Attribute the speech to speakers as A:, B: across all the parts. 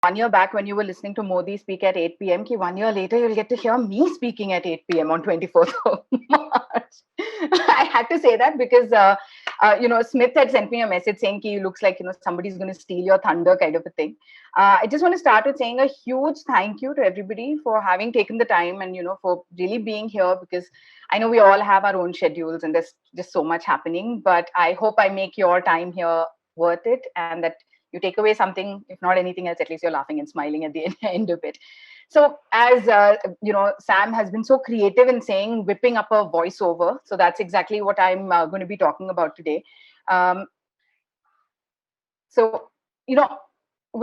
A: 1 year back when you were listening to Modi speak at 8 p.m. Ki 1 year later you'll get to hear me speaking at 8 p.m. on 24th of March. I had to say that because Smith had sent me a message saying he looks like somebody's going to steal your thunder, kind of a thing. I just want to start with saying a huge thank you to everybody for having taken the time and for really being here, because I know we all have our own schedules and there's just so much happening, but I hope I make your time here worth it, and that you take away something, if not anything else, at least you're laughing and smiling at the end of it. So as Sam has been so creative in saying whipping up a voiceover, so that's exactly what I'm going to be talking about today. So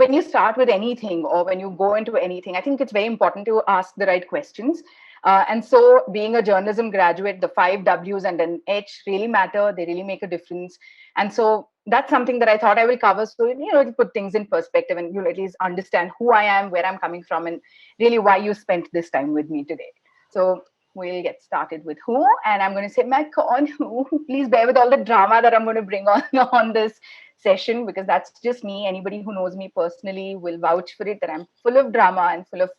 A: when you start with anything or when you go into anything, I think it's very important to ask the right questions. And so being a journalism graduate, the 5 W's and an H really matter. They really make a difference. And so that's something that I thought I will cover. So, it'll put things in perspective and you'll at least understand who I am, where I'm coming from, and really why you spent this time with me today. So we'll get started with who, and I'm going to say my on who. Please bear with all the drama that I'm going to bring on this session, because that's just me. Anybody who knows me personally will vouch for it, that I'm full of drama and full of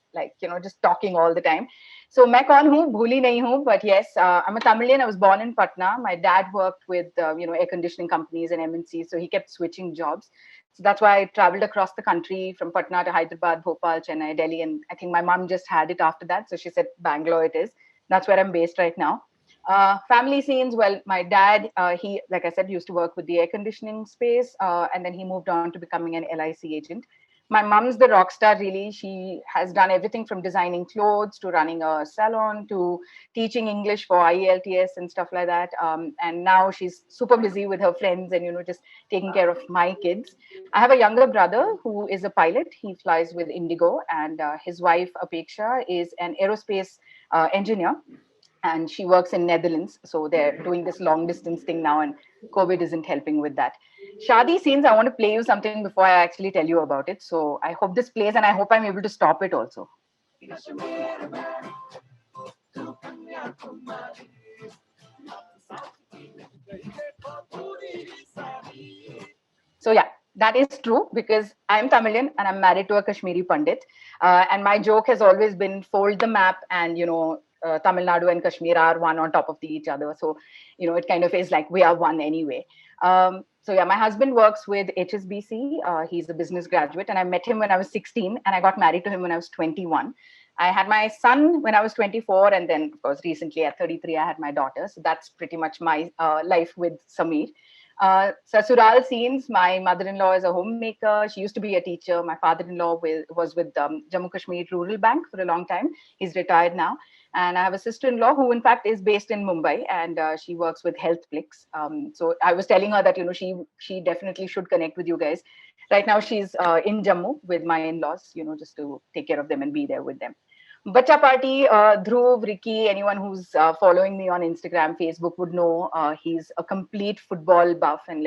A: just talking all the time. So मैं कौन हूँ, भूली नहीं हूँ, but yes, I'm a Tamilian. I was born in Patna. My dad worked with air conditioning companies and MNCs, so he kept switching jobs. So that's why I traveled across the country from Patna to Hyderabad, Bhopal, Chennai, Delhi, and I think my mom just had it after that. So she said Bangalore it is. That's where I'm based right now. Family scenes, well, my dad, he, like I said, used to work with the air conditioning space, and then he moved on to becoming an LIC agent. My mom's the rock star, really. She has done everything from designing clothes to running a salon to teaching English for IELTS and stuff like that. And now she's super busy with her friends and, just taking care of my kids. I have a younger brother who is a pilot. He flies with Indigo, and his wife, Apeksha, is an aerospace engineer, and she works in Netherlands. So they're doing this long distance thing now, and COVID isn't helping with that. Shadi scenes, I want to play you something before I actually tell you about it. So I hope this plays, and I hope I'm able to stop it also. So yeah, that is true, because I'm Tamilian and I'm married to a Kashmiri Pandit. And my joke has always been fold the map and, Tamil Nadu and Kashmir are one on top of each other. So, it kind of is like we are one anyway. So yeah, my husband works with HSBC. He's a business graduate, and I met him when I was 16 and I got married to him when I was 21. I had my son when I was 24, and then of course recently at 33 I had my daughter. So that's pretty much my life with Sameer. Sasural scenes, my mother-in-law is a homemaker. She used to be a teacher. My father-in-law was with Jammu Kashmir Rural Bank for a long time. He's retired now. And I have a sister-in-law who, in fact, is based in Mumbai, and she works with HealthPlix. So I was telling her that, she definitely should connect with you guys. Right now, she's in Jammu with my in-laws, just to take care of them and be there with them. Bacha Party, Dhruv, Ricky, anyone who's following me on Instagram, Facebook would know he's a complete football buff, and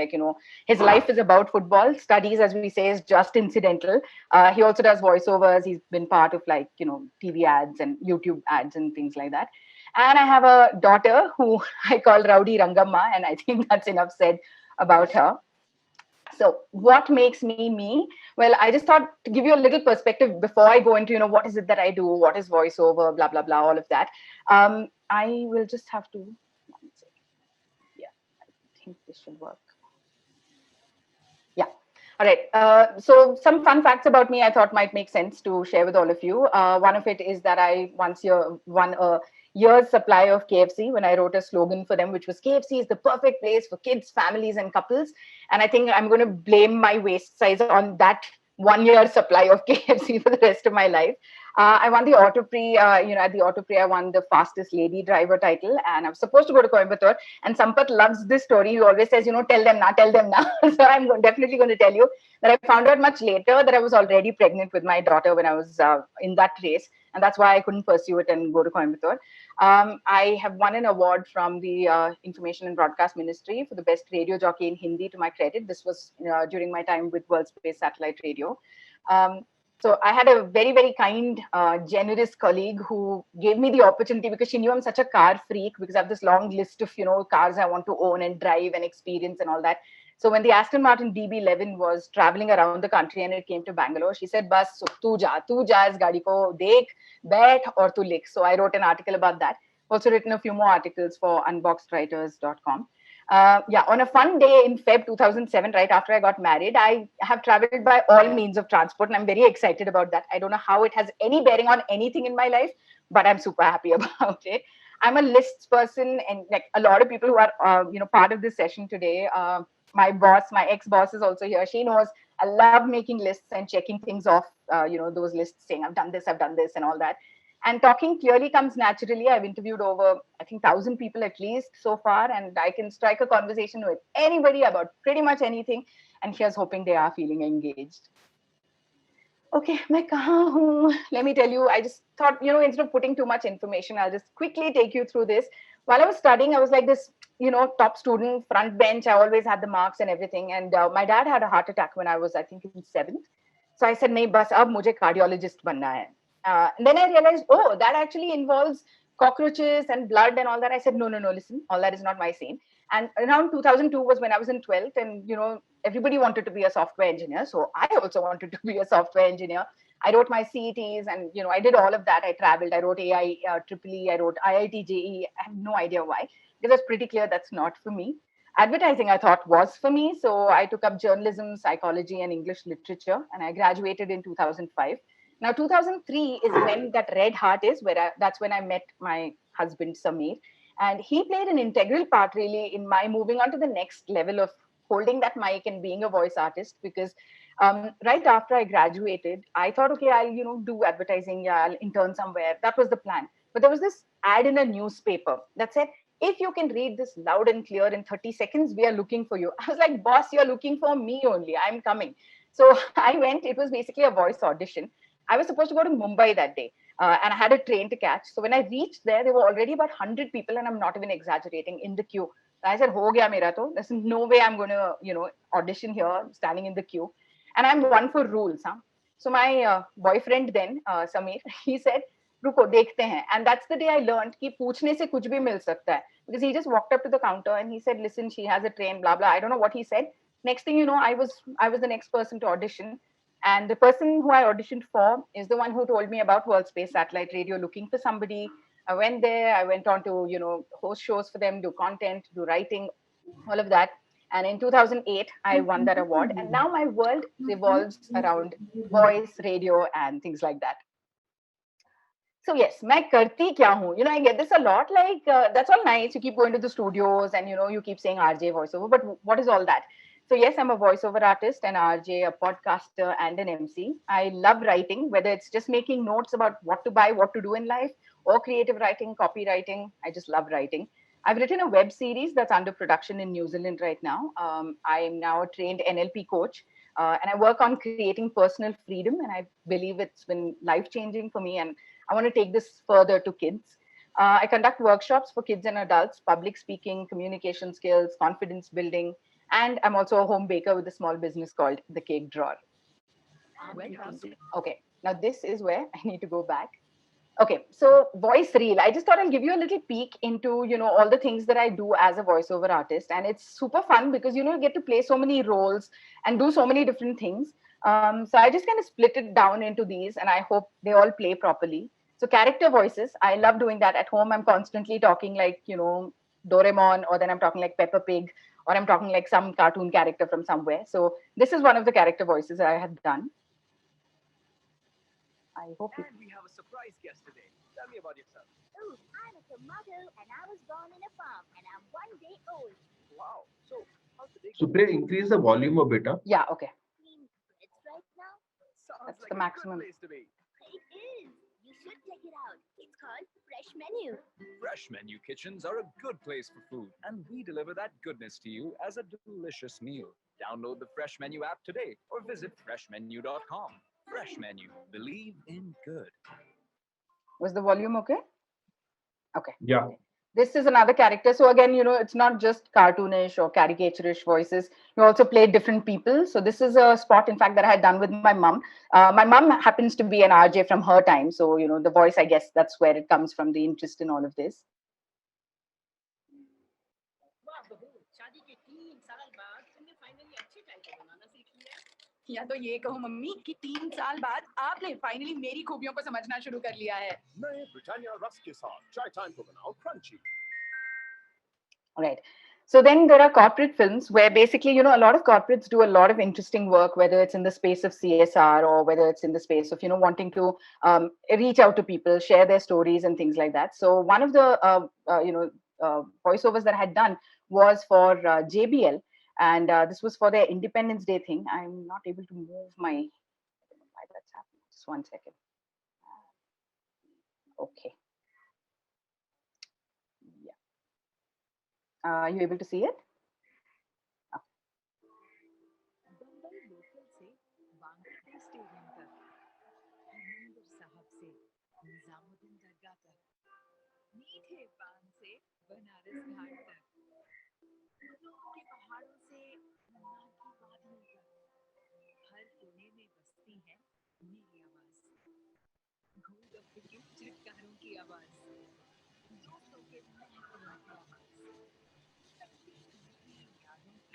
A: his life is about football. Studies, as we say, is just incidental. He also does voiceovers. He's been part of TV ads and YouTube ads and things like that. And I have a daughter who I call Rowdy Rangamma, and I think that's enough said about her. So what makes me me? Well, I just thought to give you a little perspective before I go into, what is it that I do? What is voiceover? Blah, blah, blah, all of that. I will just have to, yeah, I think this should work. Yeah. All right. So some fun facts about me I thought might make sense to share with all of you. One of it is that I once won a year's supply of KFC when I wrote a slogan for them, which was KFC is the perfect place for kids, families, and couples. And I think I'm going to blame my waist size on that 1 year supply of KFC for the rest of my life. I won the Auto Prix, at the Auto Prix, I won the fastest lady driver title, and I was supposed to go to Coimbatore. And Sampath loves this story. He always says, tell them now. So I'm definitely going to tell you that I found out much later that I was already pregnant with my daughter when I was in that race. And that's why I couldn't pursue it and go to Coimbatore. I have won an award from the Information and Broadcast Ministry for the best radio jockey in Hindi, to my credit. This was during my time with World Space Satellite Radio. So I had a very, very kind, generous colleague who gave me the opportunity, because she knew I'm such a car freak, because I have this long list of, cars I want to own and drive and experience and all that. So when the Aston Martin DB11 was traveling around the country and it came to Bangalore, she said, "Bas, tu ja is gaadi ko dekh, bet or tu likh." So I wrote an article about that. Also written a few more articles for unboxedwriters.com. Yeah, on a fun day in Feb 2007, right after I got married, I have traveled by all means of transport, and I'm very excited about that. I don't know how it has any bearing on anything in my life, but I'm super happy about it. I'm a lists person, and like a lot of people who are, part of this session today. My boss, my ex-boss is also here. She knows I love making lists and checking things off, those lists saying I've done this and all that. And talking clearly comes naturally. I've interviewed over, I think, 1,000 people at least so far, and I can strike a conversation with anybody about pretty much anything. And here's hoping they are feeling engaged. Okay, मैं कहाँ हूँ? Let me tell you, I just thought, instead of putting too much information, I'll just quickly take you through this. While I was studying, I was like this, top student, front bench. I always had the marks and everything. And my dad had a heart attack when I was, I think, in seventh. So I said, नहीं बस अब मुझे cardiologist बनना है. And then I realized, oh, that actually involves cockroaches and blood and all that. I said, no, listen, all that is not my scene. And around 2002 was when I was in 12th, and everybody wanted to be a software engineer. So I also wanted to be a software engineer. I wrote my CETs, and I did all of that. I traveled. I wrote AI EEE. I wrote IIT JEE. I have no idea why. It was pretty clear that's not for me. Advertising, I thought, was for me. So I took up journalism, psychology, and English literature, and I graduated in 2005. Now, 2003 is when that red heart is, that's when I met my husband, Sameer. And he played an integral part really in my moving on to the next level of holding that mic and being a voice artist, because right after I graduated, I thought, okay, I'll, do advertising. Yeah, I'll intern somewhere. That was the plan. But there was this ad in a newspaper that said, if you can read this loud and clear in 30 seconds, we are looking for you. I was like, boss, you're looking for me only. I'm coming. So I went. It was basically a voice audition. I was supposed to go to Mumbai that day, and I had a train to catch. So when I reached there were already about 100 people, and I'm not even exaggerating, in the queue. I said, "Ho gaya mera to. There's no way I'm going to, audition here, standing in the queue." And I'm one for rules. Huh? So my boyfriend then, Sameer, he said, "Ruko, dekhte hain." And that's the day I learned कि पूछने से कुछ भी मिल सकता है. Because he just walked up to the counter and he said, "Listen, she has a train, blah blah." I don't know what he said. Next thing you know, I was the next person to audition. And the person who I auditioned for is the one who told me about World Space Satellite Radio, looking for somebody. I went there. I went on to, host shows for them, do content, do writing, all of that. And in 2008, I won that award. And now my world revolves around voice, radio, and things like that. So yes, मैं करती क्या हूँ? I get this a lot. Like that's all nice. You keep going to the studios and you keep saying RJ voiceover, but what is all that? So yes, I'm a voiceover artist, an RJ, a podcaster, and an MC. I love writing, whether it's just making notes about what to buy, what to do in life, or creative writing, copywriting. I just love writing. I've written a web series that's under production in New Zealand right now. I am now a trained NLP coach, and I work on creating personal freedom. And I believe it's been life changing for me. And I want to take this further to kids. I conduct workshops for kids and adults, public speaking, communication skills, confidence building, and I'm also a home baker with a small business called The Cake Drawer. Okay, now this is where I need to go back. Okay, so voice reel. I just thought I'll give you a little peek into, all the things that I do as a voiceover artist. And it's super fun because, you get to play so many roles and do so many different things. So I just kind of split it down into these, and I hope they all play properly. So character voices, I love doing that. At home, I'm constantly talking like, Doraemon, or then I'm talking like Peppa Pig, or I'm talking like some cartoon character from somewhere. So this is one of the character voices I have done. I hope
B: and we have a surprise guest today. Tell me about yourself.
C: Oh, I'm a tomato and I was born in a farm and I'm 1 day old.
B: Wow. So, how's the day?
D: Supriya, increase the volume a bit.
A: Yeah, okay.
C: Clean breads right now?
B: Sounds
A: That's
B: like
A: the maximum.
B: a good place to be.
C: It is. You should check it out. It's called Fresh Menu.
B: Fresh Menu kitchens are a good place for food, and we deliver that goodness to you as a delicious meal. Download the Fresh Menu app today or visit freshmenu.com. Fresh Menu. Believe in good.
A: Was the volume okay? Okay.
D: Yeah.
A: This is another character. So again, it's not just cartoonish or caricaturish voices. You also play different people. So this is a spot, in fact, that I had done with my mom. My mom happens to be an RJ from her time. So, the voice, I guess that's where it comes from, the interest in all of this.
E: या तो ये कहो mummy कि 3 साल बाद आपने finally मेरी खूबियों को समझना शुरू कर लिया है।
F: नए ब्रिटानिया रस्क के साथ चाय टाइम को बनाओ crunchy.
A: Right. So then there are corporate films where basically, you know, a lot of corporates do a lot of interesting work, whether it's in the space of CSR or whether it's in the space of, you know, wanting to reach out to people, share their stories and things like that. So one of the, voiceovers that I had done was for JBL. And this was for their Independence Day thing. I'm not able to move my, I don't know why that's happening. Just 1 second. Okay. Yeah. Are you able to see it?
G: Bombay local से Wankhede stadium तक, हरिमंदिर साहब से निजामुद्दीन दरगाह तक, मीठे पान से बनारस घाट तक, फूलों के पहाड़ों से मन्नार की वादियों तक, हर कोने में बसती है मेरी आवाज, गोलगप्पे के झटकारों की आवाज, दोस्तों के महफिलों की आवाज, सबकी मीठी यादों की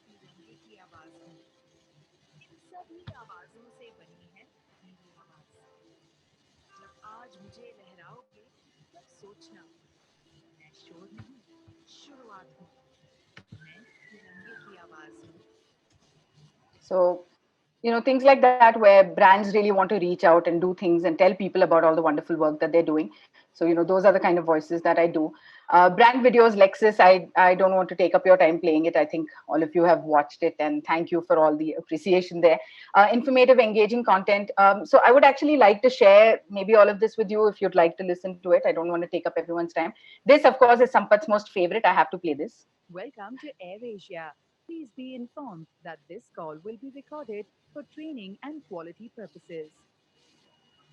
G: तिरंगे की आवाज हूँ। इन सभी आवाजों से बनी है मेरी आवाज। जब आज मुझे लहराओगे तब सोचना मैं शोर नहीं, शुरुआत हूँ। मैं तिरंगे की आवाज हूँ।
A: So, you know, things like that where brands really want to reach out and do things and tell people about all the wonderful work that they're doing. So, you know, those are the kind of voices that I do. Brand videos, Lexus, I don't want to take up your time playing it. I think all of you have watched it, and thank you for all the appreciation there. Informative, engaging content. So I would actually like to share maybe all of this with you if you'd like to listen to it. I don't want to take up everyone's time. This, of course, is Sampath's most favorite. I have to play this.
G: Welcome to AirAsia. Please be informed that this call will be recorded for training and quality purposes.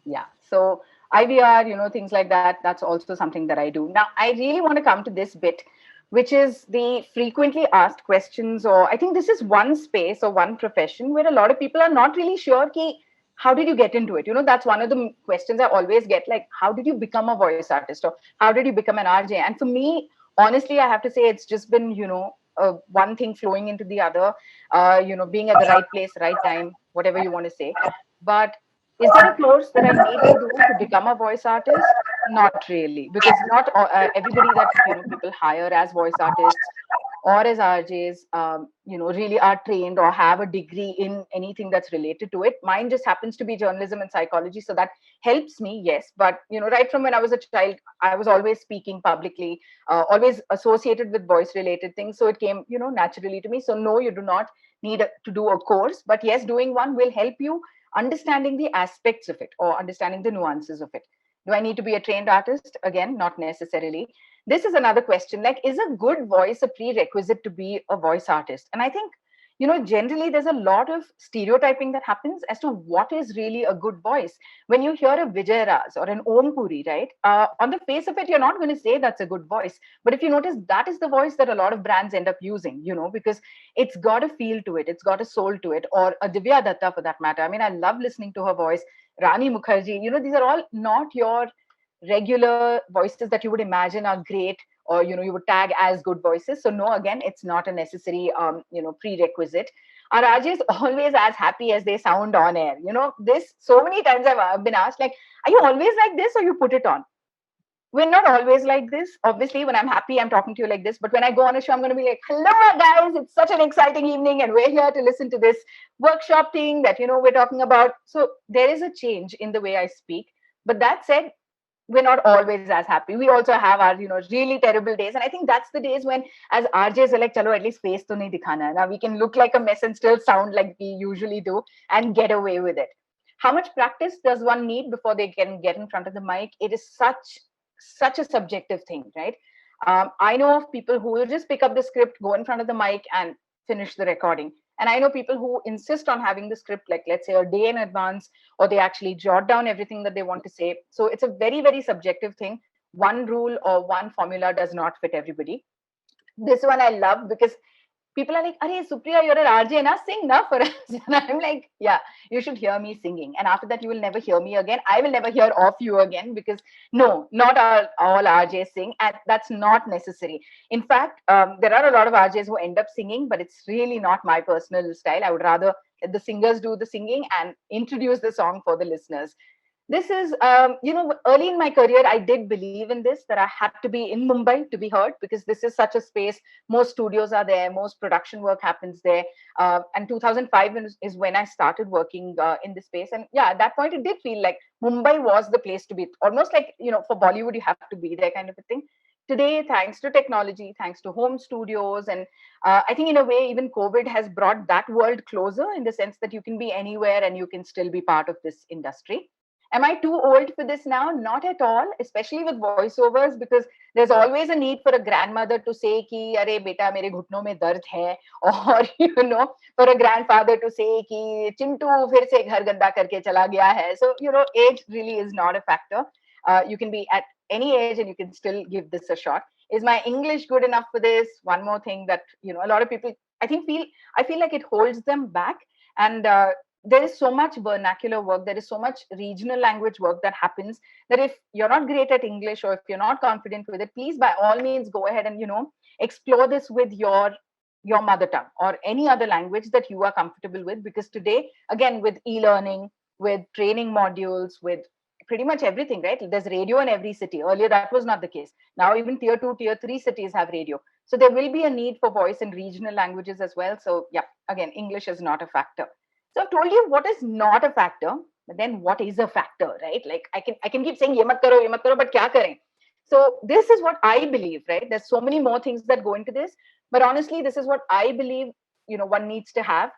A: Yeah. So IVR, you know, things like that, that's also something that I do. Now, I really want to come to this bit, which is the frequently asked questions, or I think this is one space or one profession where a lot of people are not really sure ki, how did you get into it? You know, that's one of the questions I always get, like, how did you become a voice artist, or how did you become an RJ? And for me, honestly, I have to say it's just been, you know, one thing flowing into the other, being at the right place, right time, whatever you want to say. But is there a course that I need to do to become a voice artist? Not really, because not everybody that, you know, people hire as voice artists or as RJs, really are trained or have a degree in anything that's related to it. Mine just happens to be journalism and psychology, so that helps me, yes. But, you know, right from when I was a child, I was always speaking publicly, always associated with voice related things, so it came, you know, naturally to me. So no, you do not need to do a course, but yes, doing one will help you understanding the aspects of it or understanding the nuances of it. Do I need to be a trained artist? Again, not necessarily. This is another question, like, is a good voice a prerequisite to be a voice artist? And I think, you know, generally there's a lot of stereotyping that happens as to what is really a good voice. When you hear a Vijay Raz or an Om Puri, right, on the face of it, you're not going to say that's a good voice. But if you notice, that is the voice that a lot of brands end up using, you know, because it's got a feel to it, it's got a soul to it. Or a Divya Datta, for that matter. I mean, I love listening to her voice. Rani Mukherjee, you know, these are all not your regular voices that you would imagine are great, or, you know, you would tag as good voices. So no, again, it's not a necessary prerequisite. Our Raj is always as happy as they sound on air. You know, this so many times I've been asked, like, are you always like this, or you put it on? We're not always like this. Obviously, when I'm happy, I'm talking to you like this. But when I go on a show, I'm going to be like, hello, guys. It's such an exciting evening. And we're here to listen to this workshop thing that, you know, we're talking about. So there is a change in the way I speak. But that said, we're not always as happy. We also have our, you know, really terrible days. And I think that's the days when, as RJs, are like, chalo, at least face to nahi dikhana. Now we can look like a mess and still sound like we usually do and get away with it. How much practice does one need before they can get in front of the mic? It is such a subjective thing, right? I know of people who will just pick up the script, go in front of the mic, and finish the recording. And I know people who insist on having the script, like, let's say, a day in advance, or they actually jot down everything that they want to say. So it's a very, very subjective thing. One rule or one formula does not fit everybody. This one I love because people are like, "Arey Supriya, you're an RJ, na? Sing na for us." And I'm like, "Yeah, you should hear me singing. And after that, you will never hear me again. I will never hear of you again because no, not all RJs sing, and that's not necessary. In fact, there are a lot of RJs who end up singing, but it's really not my personal style. I would rather let the singers do the singing and introduce the song for the listeners. This is, early in my career, I did believe in this, that I had to be in Mumbai to be heard, because this is such a space. Most studios are there, most production work happens there. And 2005 is when I started working in this space. And yeah, at that point, it did feel like Mumbai was the place to be. Almost like, for Bollywood, you have to be there kind of a thing. Today, thanks to technology, thanks to home studios, and I think in a way, even COVID has brought that world closer, in the sense that you can be anywhere and you can still be part of this industry. Am I too old for this now? Not at all, especially with voiceovers, because there's always a need for a grandmother to say ki, "Arey beta, mere ghutno mein dard hai," or for a grandfather to say ki, "Chintu fir se ghar ganda karke chala gaya hai." So age really is not a factor. You can be at any age and you can still give this a shot. Is my English good enough for this? One more thing that a lot of people, I feel like it holds them back. And there is so much vernacular work, there is so much regional language work that happens, that if you're not great at English, or if you're not confident with it, please by all means go ahead and explore this with your mother tongue or any other language that you are comfortable with. Because today, again, with e-learning, with training modules, with pretty much everything, right? There's radio in every city. Earlier that was not the case. Now even tier 2, tier 3 cities have radio. So there will be a need for voice in regional languages as well. So yeah, again, English is not a factor. So I've told you what is not a factor, but then what is a factor, right? Like I can keep saying ye mat karo, but kya kare? So this is what I believe, right? There's so many more things that go into this, but honestly, this is what I believe. One needs to have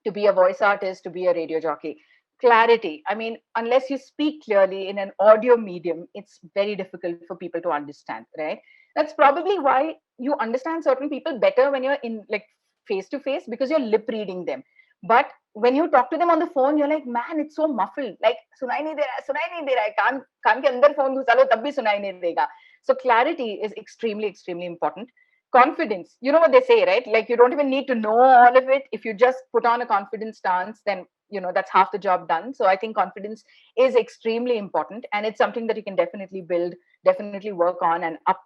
A: to be a voice artist, to be a radio jockey. Clarity. I mean, unless you speak clearly in an audio medium, it's very difficult for people to understand, right? That's probably why you understand certain people better when you're in like face to face, because you're lip reading them. But when you talk to them on the phone, you're like, man, it's so muffled. Like, sunai nahi de raha hai. Kaan ke andar phone ghusalo, tab bhi sunai nahi dega. So clarity is extremely, extremely important. Confidence, you know what they say, right? Like, you don't even need to know all of it. If you just put on a confident stance, then that's half the job done. So I think confidence is extremely important, and it's something that you can definitely build, definitely work on and up,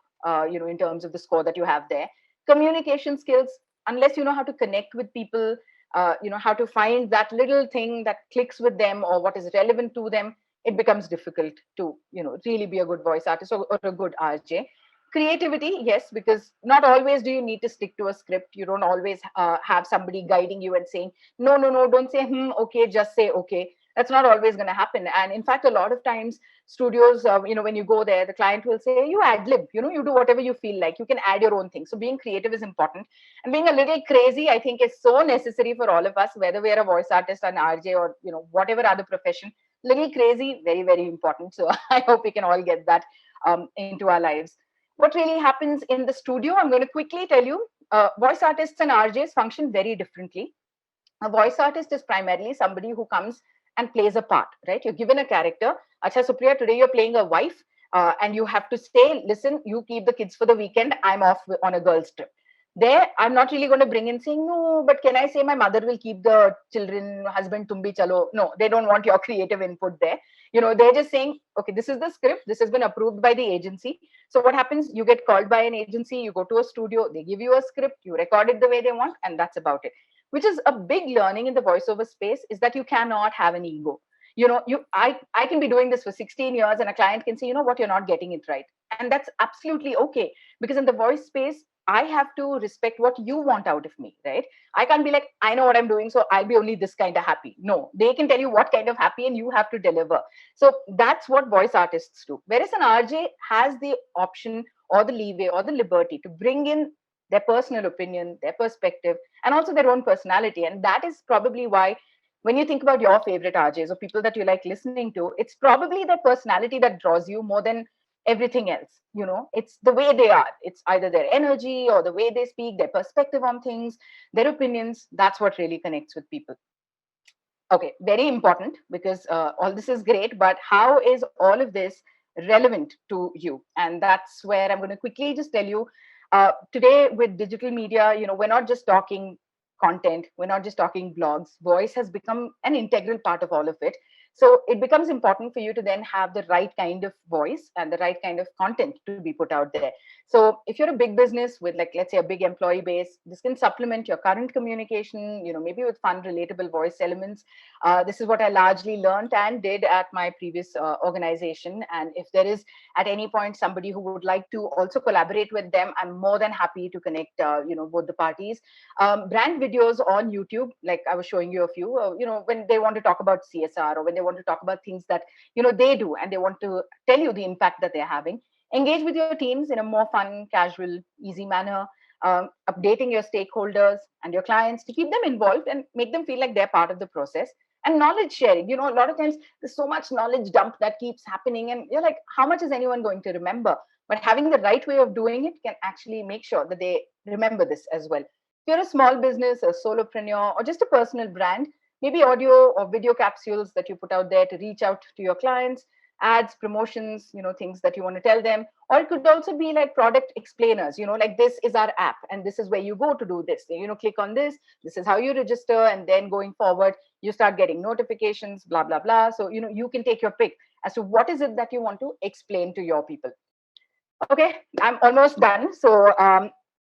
A: in terms of the score that you have there. Communication skills, unless you know how to connect with people, how to find that little thing that clicks with them or what is relevant to them, it becomes difficult to really be a good voice artist, or a good RJ. Creativity, yes, because not always do you need to stick to a script. You don't always have somebody guiding you and saying, no, no, no, don't say okay, just say okay. That's not always going to happen. And in fact, a lot of times studios, when you go there, the client will say, you ad lib, you do whatever you feel like. You can add your own thing. So being creative is important. And being a little crazy, I think, is so necessary for all of us, whether we are a voice artist, an RJ, or whatever other profession. Little crazy, very, very important. So I hope we can all get that into our lives. What really happens in the studio, I'm going to quickly tell you. Voice artists and RJs function very differently. A voice artist is primarily somebody who comes and plays a part, right? You're given a character. Acha Supriya, today you're playing a wife, and you have to say, listen, you keep the kids for the weekend. I'm off on a girl's trip. There, I'm not really going to bring in saying, no, but can I say my mother will keep the children, husband, tumbi chalo? No, they don't want your creative input there. They're just saying, okay, this is the script. This has been approved by the agency. So what happens? You get called by an agency, you go to a studio, they give you a script, you record it the way they want, and that's about it. Which is a big learning in the voiceover space, is that you cannot have an ego. I can be doing this for 16 years and a client can say, you know what, you're not getting it right. And that's absolutely okay. Because in the voice space, I have to respect what you want out of me, right? I can't be like, I know what I'm doing, so I'll be only this kind of happy. No, they can tell you what kind of happy and you have to deliver. So that's what voice artists do. Whereas an RJ has the option or the leeway or the liberty to bring in their personal opinion, their perspective, and also their own personality. And that is probably why when you think about your favorite RJs or people that you like listening to, it's probably their personality that draws you more than everything else. It's the way they are. It's either their energy or the way they speak, their perspective on things, their opinions. That's what really connects with people. Okay, very important, because all this is great, but how is all of this relevant to you? And that's where I'm going to quickly just tell you Today with digital media, we're not just talking content, we're not just talking blogs. Voice has become an integral part of all of it. So it becomes important for you to then have the right kind of voice and the right kind of content to be put out there. So if you're a big business with, like, let's say a big employee base, this can supplement your current communication, maybe with fun, relatable voice elements. This is what I largely learned and did at my previous organization. And if there is at any point somebody who would like to also collaborate with them, I'm more than happy to connect, both the parties. Brand videos on YouTube, like I was showing you a few, when they want to talk about CSR, or when they want to talk about things that, they do, and they want to tell you the impact that they're having. Engage with your teams in a more fun, casual, easy manner, updating your stakeholders and your clients to keep them involved and make them feel like they're part of the process. And knowledge sharing, a lot of times there's so much knowledge dump that keeps happening, and you're like, how much is anyone going to remember? But having the right way of doing it can actually make sure that they remember this as well. If you're a small business, a solopreneur, or just a personal brand, maybe audio or video capsules that you put out there to reach out to your clients, ads, promotions, things that you want to tell them. Or it could also be like product explainers, like, this is our app and this is where you go to do this. Click on this, this is how you register, and then going forward, you start getting notifications, blah, blah, blah. So, you can take your pick as to what is it that you want to explain to your people. Okay, I'm almost done. So,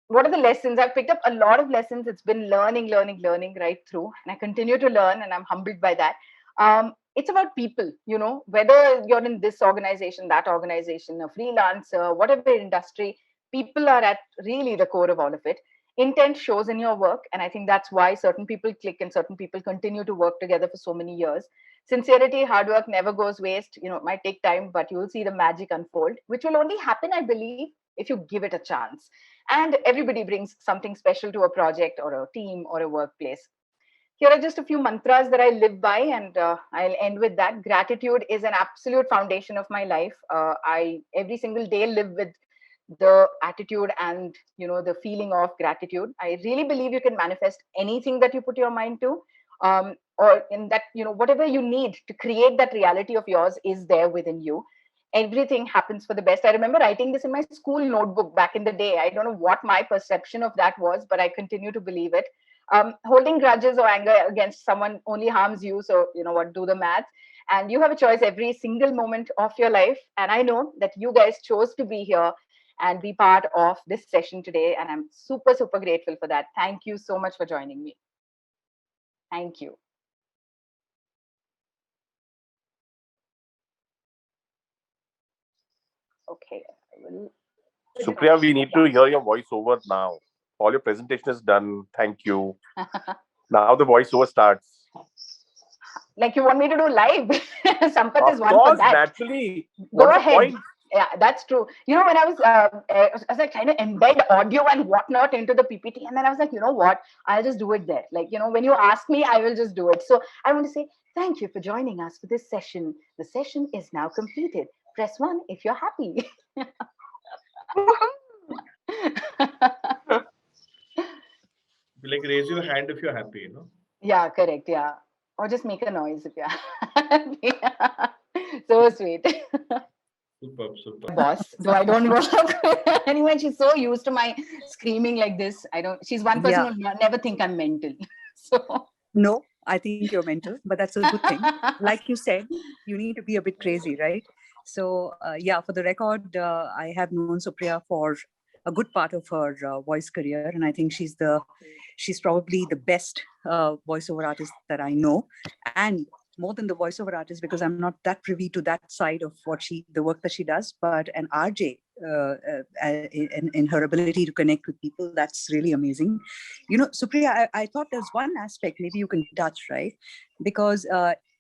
A: what are the lessons? I've picked up a lot of lessons. It's been learning right through, and I continue to learn, and I'm humbled by that. It's about people, whether you're in this organization, that organization, a freelancer, whatever industry, people are at really the core of all of it. Intent shows in your work, and I think that's why certain people click and certain people continue to work together for so many years. Sincerity, hard work never goes waste. It might take time, but you will see the magic unfold, which will only happen, I believe, if you give it a chance. And everybody brings something special to a project or a team or a workplace. Here are just a few mantras that I live by, and I'll end with that. Gratitude is an absolute foundation of my life. I every single day live with the attitude and the feeling of gratitude. I really believe you can manifest anything that you put your mind to, or in that, whatever you need to create that reality of yours is there within you. Everything happens for the best. I remember writing this in my school notebook back in the day. I don't know what my perception of that was, but I continue to believe it. Holding grudges or anger against someone only harms you. So, do the math. And you have a choice every single moment of your life. And I know that you guys chose to be here and be part of this session today. And I'm super, super grateful for that. Thank you so much for joining me. Thank you. Okay.
F: Supriya, we need to hear your voiceover now. All your presentation is done. Thank you. Now the voiceover starts.
A: Like, you want me to do live? Sampath is
F: Of
A: one for
F: course,
A: that.
F: naturally.
A: Go
F: What's the
A: ahead.
F: point?
A: Yeah, that's true. When I was like trying to embed audio and whatnot into the PPT, and then I was like, you know what? I'll just do it there. Like, when you ask me, I will just do it. So I want to say thank you for joining us for this session. The session is now completed. Press 1 if you're happy.
D: Like, raise your hand if you're happy,
A: Yeah, correct. Yeah. Or just make a noise if you're happy. So sweet.
D: Superb.
A: Boss, though I don't work. Anyway, she's so used to my screaming like this. She's one person
H: Yeah.
A: who never think I'm mental. So
H: No, I think you're mental, but that's a good thing. Like you said, you need to be a bit crazy, right? So, yeah, for the record, I have known Supriya for a good part of her voice career, and I think she's probably the best voiceover artist that I know, and more than the voiceover artist, because I'm not that privy to that side of the work that she does, but an RJ in her ability to connect with people, that's really amazing. Supriya, I thought there's one aspect maybe you can touch, right? Because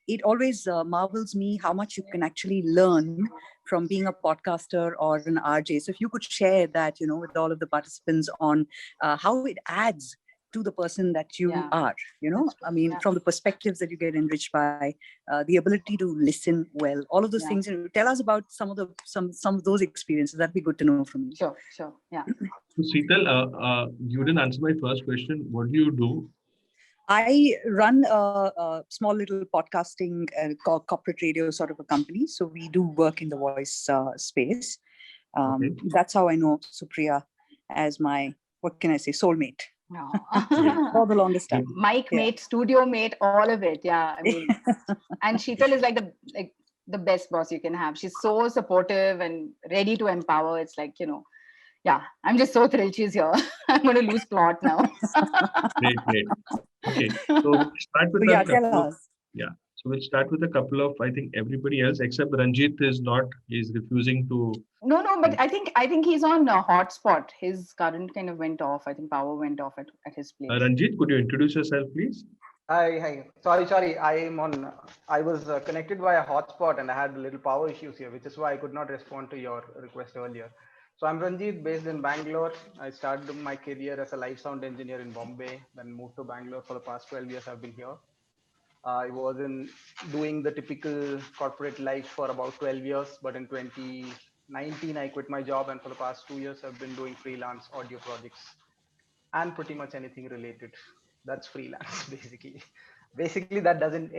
H: it always marvels me how much you can actually learn from being a podcaster or an RJ. So if you could share that, with all of the participants on how it adds to the person that you are, I mean, from the perspectives that you get enriched by, the ability to listen well, all of those things. And tell us about some of those experiences. That'd be good to know from you.
A: Sure. Yeah.
D: So, Seetal, you didn't answer my first question. What do you do?
H: I run a small little podcasting corporate radio sort of a company. So we do work in the voice space.
D: Okay.
H: That's how I know Supriya. as my, what can I say, soulmate
A: No.
H: for the longest time.
A: Mic
H: Yeah.
A: mate, studio mate, all of it. Yeah, I mean, and Sheetal is like the best boss you can have. She's so supportive and ready to empower. It's like, yeah, I'm just so thrilled she's here. I'm going to lose plot now.
D: Great, great. Okay, so we'll start with
H: So yeah,
D: a
H: tell
D: couple of,
H: us.
D: yeah. So we'll start with a couple of, I think everybody else except Ranjeet is not, he's refusing to.
A: No, but I think he's on a hotspot. His current kind of went off. I think power went off at his place.
D: Ranjeet, could you introduce yourself, please?
I: Hi. Sorry. I was connected via hotspot and I had little power issues here, which is why I could not respond to your request earlier. So I'm Ranjeet, based in Bangalore. I started my career as a live sound engineer in Bombay, then moved to Bangalore. For the past 12 years, I've been here. I was doing the typical corporate life for about 12 years, but in 2019, I quit my job, and for the past 2 years, I've been doing freelance audio projects and pretty much anything related. That's freelance, basically. Basically, that doesn't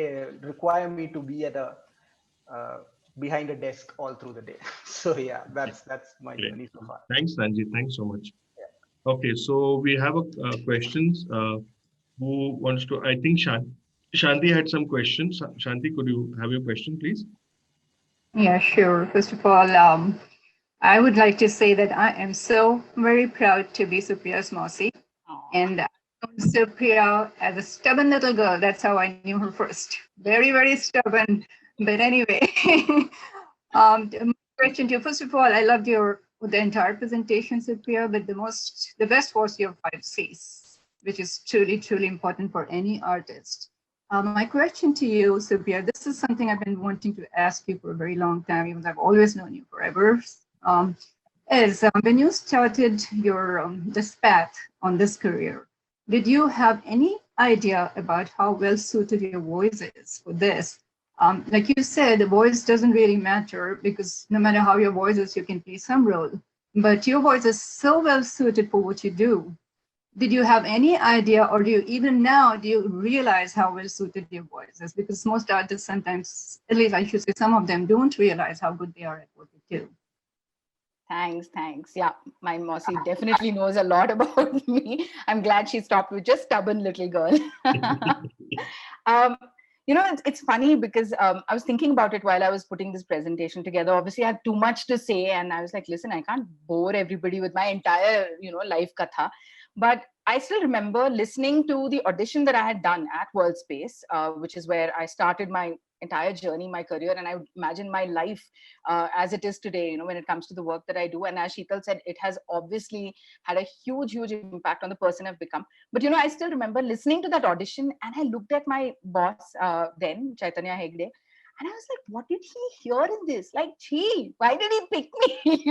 I: require me to be at behind a desk all through the day. So yeah, that's my journey so far.
D: Thanks, Ranjeet. Thanks so much. Yeah. Okay, so we have questions. Who wants to? I think Shanti had some questions. Shanti, could you have your question, please?
J: Yeah, sure. First of all, I would like to say that I am so very proud to be Supriya's Mausi. And I known Supriya as a stubborn little girl. That's how I knew her first. Very, very stubborn. But anyway, my question to you, first of all, I loved the entire presentation, Supriya, but the best was your 5 Cs, which is truly, truly important for any artist. My question to you, Supriya, this is something I've been wanting to ask you for a very long time, even though I've always known you forever, is when you started your this path on this career, did you have any idea about how well suited your voice is for this? Like you said, the voice doesn't really matter because no matter how your voice is, you can play some role. But your voice is so well suited for what you do. Did you have any idea, or do you realize how well suited your voice is? Because most artists sometimes, at least I should say, some of them don't realize how good they are at what they do.
A: Thanks. Yeah, my Mausi definitely knows a lot about me. I'm glad she stopped with just stubborn little girl. It's funny because I was thinking about it while I was putting this presentation together. Obviously, I had too much to say, and I was like, listen, I can't bore everybody with my entire, life katha. But I still remember listening to the audition that I had done at WorldSpace, which is where I started my entire journey, my career, and I would imagine my life as it is today, when it comes to the work that I do. And as Sheetal said, it has obviously had a huge impact on the person I've become. But, I still remember listening to that audition, and I looked at my boss then, Chaitanya Hegde, and I was like, what did he hear in this? Like, gee, why did he pick me?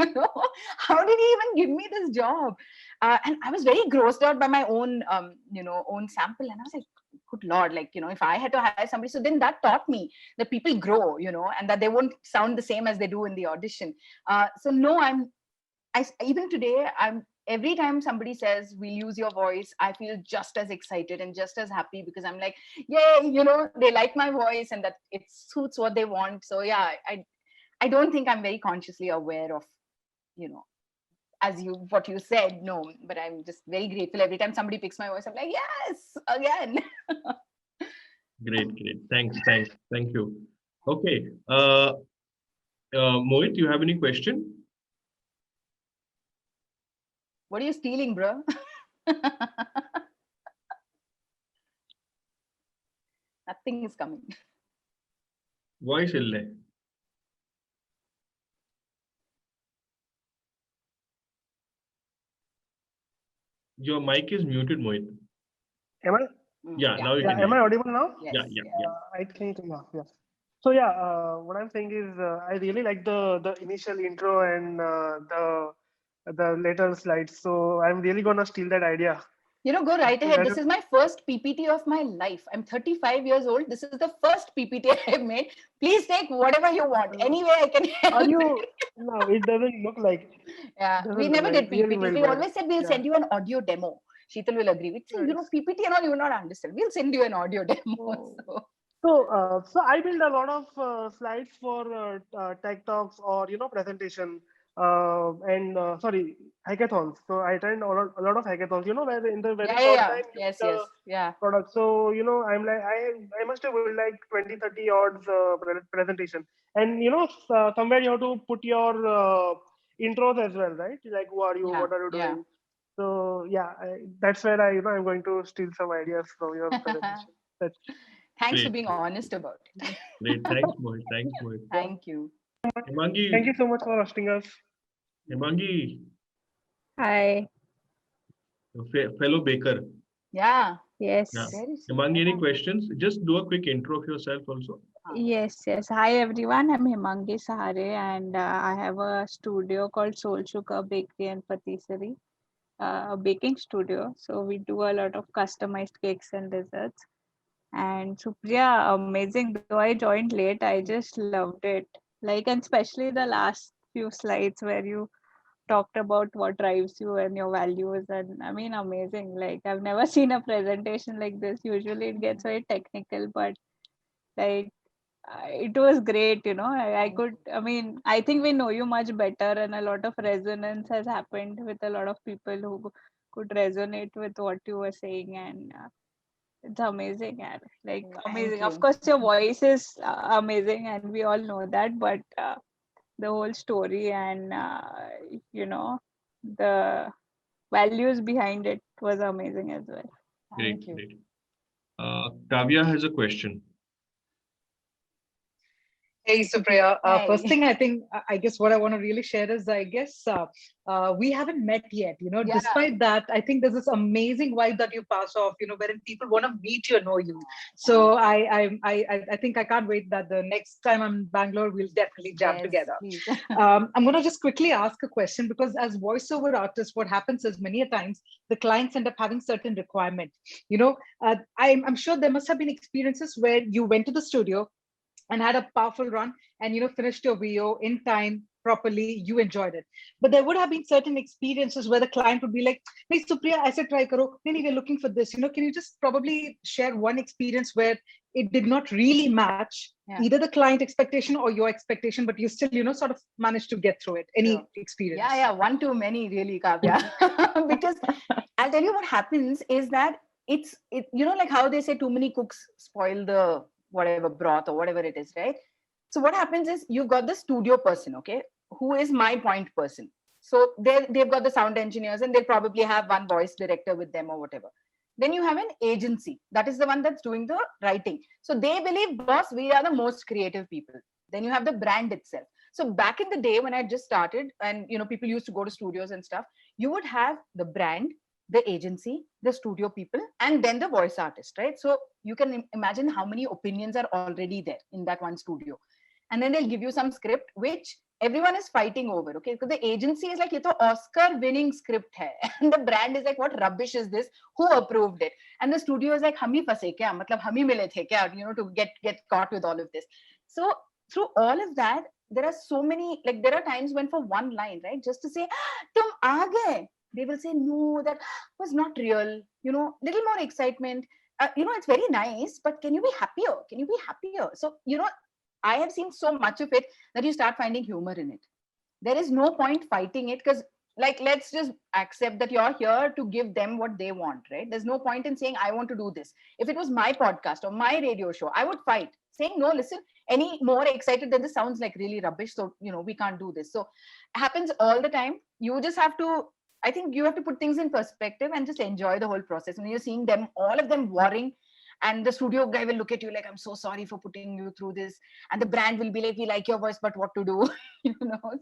A: How did he even give me this job? And I was very grossed out by my own, own sample. And I was like, good Lord, like, if I had to hire somebody. So then that taught me that people grow, and that they won't sound the same as they do in the audition. So no, even today, every time somebody says, we'll use your voice, I feel just as excited and just as happy because I'm like, yay, they like my voice and that it suits what they want. So yeah, I don't think I'm very consciously aware of, what you said, no, but I'm just very grateful. Every time somebody picks my voice, I'm like, yes, again.
D: Great. Thanks. Thank you. Okay. Mohit, you have any question?
A: What are you stealing, bro? Nothing is coming.
D: Voice ille. Your mic is muted, Mohit.
K: Am I?
D: Yeah, now you can.
K: Am I audible now?
A: Yes,
D: Yeah.
K: I think yeah. So what I'm saying is I really like the initial intro and the later slides. So I'm really gonna steal that idea.
A: Go right ahead. This is my first PPT of my life. I'm 35 years old. This is the first PPT I've made. Please take whatever you want. Anyway, I can help.
K: Are you? No, it doesn't look like.
A: Yeah, we never did PPT.
K: Really
A: We always said we'll send you an audio demo. Sheetal will agree. We say, PPT and all you will not understand. We'll send you an audio demo.
K: So I build a lot of slides for tech talks or presentation. sorry, hackathons. So I attend a lot of hackathons, where in the very
A: Yeah,
K: short
A: yeah,
K: time you
A: yes,
K: build
A: yes, yeah.
K: a product. So, I'm like, I must have built like 20, 30 odds presentation. And, somewhere you have to put your intros as well, right? Like, who are you?
A: Yeah,
K: What are you
A: yeah.
K: doing? So yeah, that's where I'm going to steal some ideas from your presentation. That's
A: Thanks for
D: Great.
A: being honest about it.
D: Great. Thanks, Mohit. Thanks, Mohit.
A: Thank you.
K: Thank
D: Hemangi,
K: you so much for hosting us.
D: Hemangi,
L: Hi.
D: fellow baker.
A: Yeah.
L: Yes.
D: Yeah.
A: Very soon.
D: Hemangi, any questions? Just do a quick intro of yourself also.
L: Yes, yes. Hi everyone. I'm Himangi Sahare and I have a studio called Soul Sugar Bakery and Patisserie, a baking studio. So we do a lot of customized cakes and desserts. And Supriya, amazing. Though I joined late, I just loved it. Like, and especially the last few slides where you talked about what drives you and your values. And I mean, amazing. Like, I've never seen a presentation like this. Usually it gets very technical, but like, it was great, I mean, I think we know you much better, and a lot of resonance has happened with a lot of people who could resonate with what you were saying, and it's amazing, yeah. Like, amazing. Of
A: you.
L: course, your voice is amazing, and we all know that, but the whole story and, the values behind it was amazing as well.
D: Great,
A: Thank you.
D: great. Kavya has a question.
M: Hey, Supriya. First
A: Hey.
M: thing I guess what I want to really share is, I guess we haven't met yet.
A: Yeah.
M: Despite that, I think there's this amazing vibe that you pass off. Wherein people want to meet you and know you. So I think I can't wait that the next time I'm in Bangalore, we'll definitely jam
A: Yes,
M: together.
A: please.
M: I'm going to just quickly ask a question, because as voiceover artists, what happens is many a times the clients end up having certain requirements. I'm sure there must have been experiences where you went to the studio and had a powerful run and finished your VO in time properly, you enjoyed it. But there would have been certain experiences where the client would be like, hey Supriya, I said try karo, no, we're looking for this. Can you just probably share one experience where it did not really match either the client expectation or your expectation, but you still sort of managed to get through it? Any experience?
A: Yeah, one too many, really, Kavya. Because I'll tell you what happens is that it's like how they say too many cooks spoil the whatever broth or whatever it is, right? So what happens is you've got the studio person, okay, who is my point person. So they've got the sound engineers, and they'll probably have one voice director with them or whatever. Then you have an agency, that is the one that's doing the writing. So they believe, boss, we are the most creative people. Then you have the brand itself. So back in the day when I just started, and people used to go to studios and stuff, you would have the brand, the agency, the studio people, and then the voice artist, right? So you can imagine how many opinions are already there in that one studio. And then they'll give you some script which everyone is fighting over, okay? Because the agency is like, ye to Oscar winning script hai. And the brand is like, what rubbish is this? Who approved it? And the studio is like, hum hi fase kya? Matlab hum hi mile the kya? To get caught with all of this. So through all of that, there are so many, like there are times when for one line, right, just to say, tum aa gaye, they will say, no, that was not real, little more excitement. It's very nice, but can you be happier? Can you be happier? So, I have seen so much of it that you start finding humor in it. There is no point fighting it, because let's just accept that you're here to give them what they want, right? There's no point in saying, I want to do this. If it was my podcast or my radio show, I would fight, saying, no, listen, any more excited than this sounds like really rubbish. So, we can't do this. So it happens all the time. You just have to, I think you have to put things in perspective and just enjoy the whole process. When you're seeing them, all of them warring, and the studio guy will look at you like, I'm so sorry for putting you through this. And the brand will be like, we like your voice, but what to do?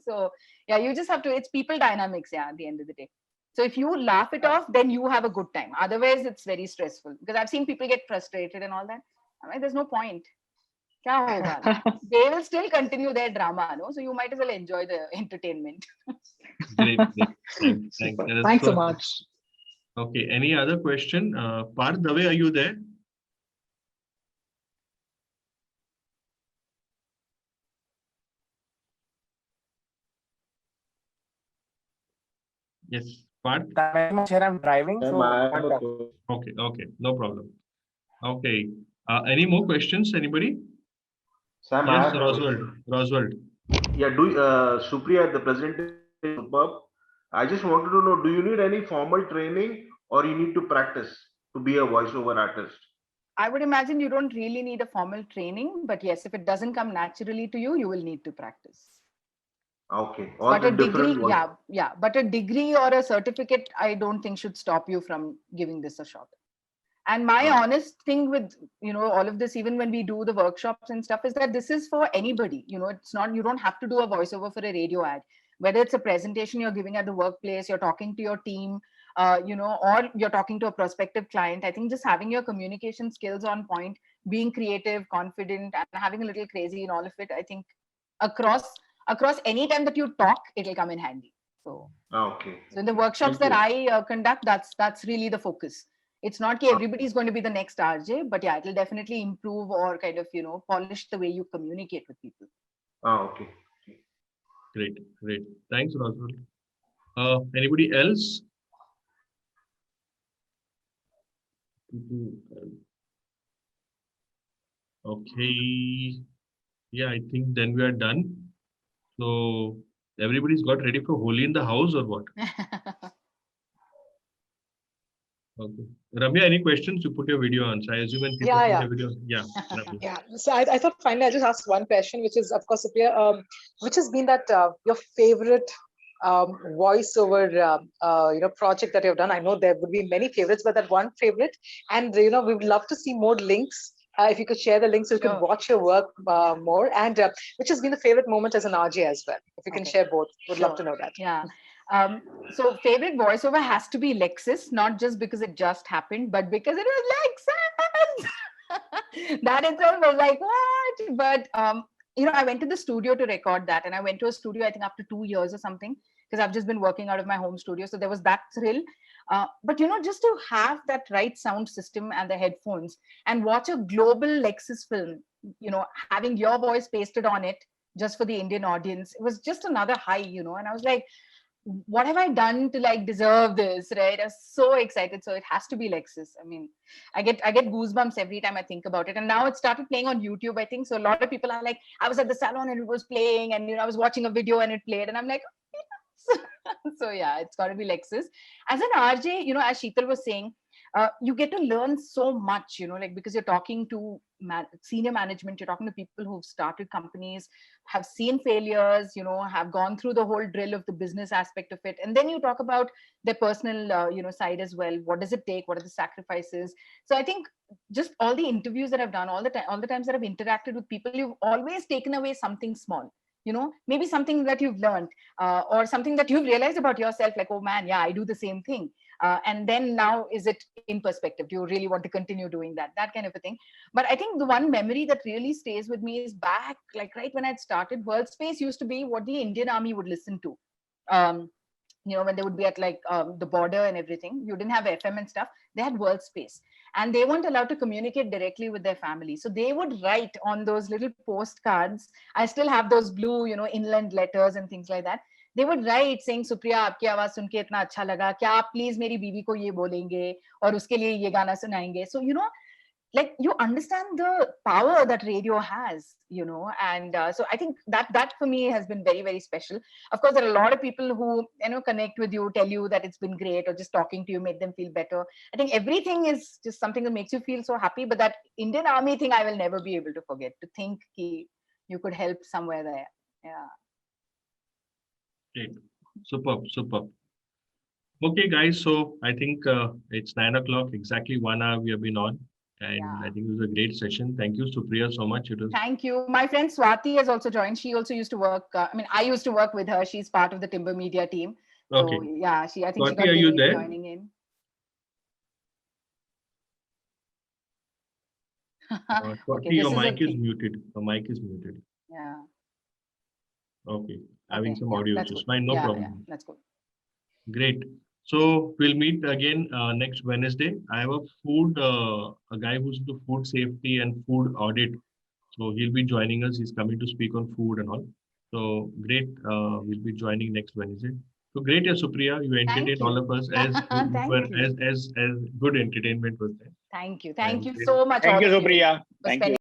A: So yeah, you just have to, it's people dynamics, at the end of the day. So if you laugh it off, then you have a good time. Otherwise, it's very stressful, because I've seen people get frustrated and all that. I mean, there's no point. They will still continue their drama, no? So you might as well enjoy the entertainment.
D: Great.
M: Thanks so much.
D: Okay, any other question? Parth Dave, are you there? Yes, Parth?
N: I'm driving, so
D: Okay, no problem. Okay, any more questions, anybody?
O: Sam,
D: yes, Roswald.
O: Yeah, Supriya, the presentation superb. I just wanted to know, do you need any formal training or you need to practice to be a voiceover artist?
A: I would imagine you don't really need a formal training, but yes, if it doesn't come naturally to you, you will need to practice.
O: Okay, all
A: But
O: the
A: a degree,
O: different
A: but a degree or a certificate, I don't think should stop you from giving this a shot. And my honest thing with, all of this, even when we do the workshops and stuff, is that this is for anybody. It's not, you don't have to do a voiceover for a radio ad. Whether it's a presentation you're giving at the workplace, you're talking to your team, or you're talking to a prospective client. I think just having your communication skills on point, being creative, confident, and having a little crazy in all of it, I think across any time that you talk, it'll come in handy. So,
O: okay.
A: So in the workshops that I conduct, that's really the focus. It's not that everybody is going to be the next RJ, but yeah, it'll definitely improve or kind of, polish the way you communicate with people.
O: Okay.
D: Great. Thanks, Rosal. Anybody else? Okay. Yeah, I think then we are done. So everybody's got ready for Holi in the house or what? Okay. Ramya, any questions? You put your video on. So I assume when people put their video on. Yeah.
P: Yeah. So I thought finally I'll just ask one question, which is, of course, Supriya, which has been that your favorite voiceover project that you've done? I know there would be many favorites, but that one favorite, and we would love to see more links. If you could share the links so you could watch your work more, and which has been the favorite moment as an RJ as well. If you can share both, would love to know that.
A: Yeah. So favorite voiceover has to be Lexus, not just because it just happened, but because it was Lexus. That itself was like, what? But I went to the studio to record that, and I went to a studio, I think after 2 years or something, because I've just been working out of my home studio. So there was that thrill. But just to have that right sound system and the headphones and watch a global Lexus film, having your voice pasted on it just for the Indian audience, it was just another high, and I was like, what have I done to deserve this, right? I was so excited. So it has to be Lexus. I mean, I get goosebumps every time I think about it. And now it started playing on YouTube, I think. So a lot of people are like, I was at the salon and it was playing, and I was watching a video and it played, and I'm like, yes. So yeah, it's got to be Lexus. As an RJ, as Sheetal was saying, you get to learn so much, because you're talking to senior management, you're talking to people who've started companies, have seen failures, have gone through the whole drill of the business aspect of it. And then you talk about their personal, side as well. What does it take? What are the sacrifices? So I think just all the interviews that I've done, all the times that I've interacted with people, you've always taken away something small. Maybe something that you've learned or something that you've realized about yourself, like, oh man, yeah, I do the same thing. And then now, is it in perspective? Do you really want to continue doing that kind of a thing? But I think the one memory that really stays with me is back, right when I'd started, World Space used to be what the Indian Army would listen to. When they would be at the border and everything, you didn't have FM and stuff. They had World Space, and they weren't allowed to communicate directly with their family. So they would write on those little postcards. I still have those blue, inland letters and things like that. They would write saying, Supriya, आपकी आवाज सुन के इतना अच्छा लगा, क्या आप please मेरी बीवी को ये बोलेंगे और उसके लिए ये गाना सुनाएंगे. So you understand the power that radio has, and so I think that for me has been very, very special. Of course, there are a lot of people who connect with you, tell you that it's been great, or just talking to you made them feel better. I think everything is just something that makes you feel so happy. But that Indian Army thing, I will never be able to forget. To think you could help somewhere there. Yeah.
D: Great. Superb. Okay, guys. So I think it's 9 o'clock, exactly 1 hour we have been on. And I think it was a great session. Thank you, Supriya, so much.
A: Thank you. My friend Swati has also joined. She also used to work. I used to work with her. She's part of the Timber Media team.
D: Okay.
A: So, yeah, I think
D: Swati,
A: she got
D: are you there?
A: joining in.
D: Swati,
A: Okay,
D: your mic is muted. Your mic is muted.
A: Yeah.
D: Okay. Having some audio issues. Fine, no problem.
A: Yeah, that's good.
D: Great. So we'll meet again next Wednesday. I have a guy who's into food safety and food audit. So he'll be joining us. He's coming to speak on food and all. So great. We'll be joining next Wednesday. So great, Supriya. You entertained all of us as good entertainment was there.
A: Thank you. Thank you so much.
Q: Thank you, Supriya. Thank you.